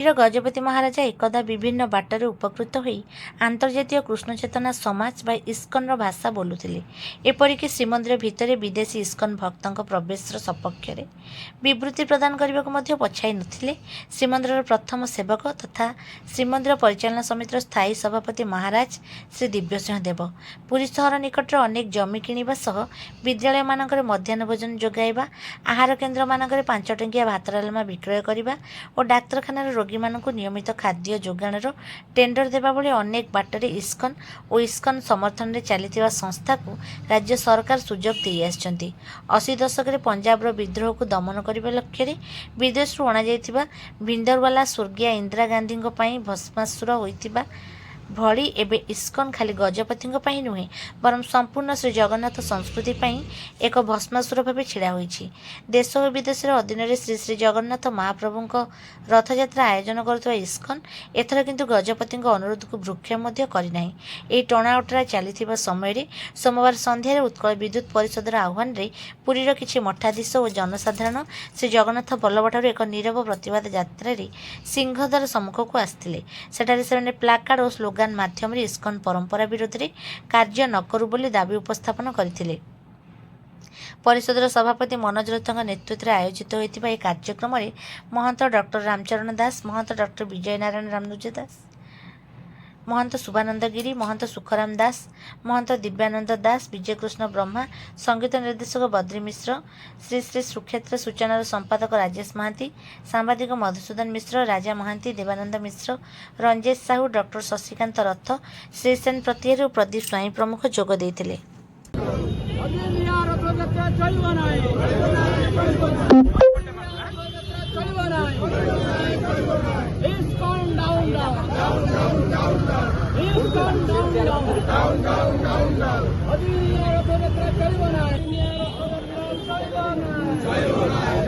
गजपति महाराजा एकदा विभिन्न बाटर उपकृत होई आंतर्जातीय कृष्ण चेतना समाज बा इस्कन भाषा बोलुथिले। एपरिक श्रीमंदिर भितर विदेशी इस्कन भक्तों प्रवेश सपक्ष विवृत्ति प्रदान करने को पछाई नथिले। श्रीमंदिर प्रथम सेवक तथा श्रीमंदिर परिचालना समितिर स्थायी सभापति महाराज श्री दिव्यसिंह देव पुरी सहर निकट अनेक जमी किणवा सह विद्यालय मानक मध्याह्न भोजन जोगाइबा, आहार केन्द्र मानक 5 टंकिया भात डालमा विक्रय करने और डाक्तरखानार रोगी मानकु नियमित खाद्य जोगाणर टेंडर देवा भली अनेक बाटरे इस्कन और इस्कन समर्थन में चली संस्था को राज्य सरकार सुजोग दे आछंती। 80 दशक पंजाब विद्रोह को दमन करने लक्ष्य विदेश अणा भिंदरवाला स्वर्गीय इंदिरा गांधी भस्मासुर होइतिबा भली एबे इस्कन खाली गजपति नुहे बरं संपूर्ण श्री जगन्नाथ संस्कृति एक भस्मासुर भाव छिड़ा होइछि। देश और विदेश अधीन श्री श्री जगन्नाथ महाप्रभु रथयात्रा आयोजन करुवा इस्कन एथर किंतु गजपति अनुरोध को भ्रूक्षेप करना। यह टणाउटरा चली समय सोमवार संध्यार उत्कल विद्युत परिषदर आह्वान में पुरीर किछि मठाधीश और जनसाधारण श्री जगन्नाथ बल्लभ ठारू एक नीरव प्रतिवाद यात्रा सिंहद्वार सम्मुख को आसते। सेठारे से प्लाकार्ड और स्लोगान माध्यम इस्कन परंपरा विरोध में कार्य न करू बोली दाबी उपस्थापन करथिले। परिषदर सभापति मनोज रथों नेतृत्व में आयोजित होता यह कार्यक्रम में महंत डॉक्टर रामचरण दास, महंत डॉक्टर विजय नारायण रामनुज दास, महंत शुभानंद गिरी, महंत सुखराम दास, महंत दिव्यानंद दास, विजयकृष्ण ब्रह्मा, संगीत निर्देशक बद्री मिश्र, श्री श्री सुक्षेत्र सूचनार संपादक राजेश महांती, सांबादिक मधुसूदन मिश्र, राजा महांती, देवानंद मिश्र, रंजेश साहू, डॉक्टर शशिकांत रथ, श्री सेन प्रतिहारी और प्रदीप स्वाई प्रमुख जोग देइथिले। Down.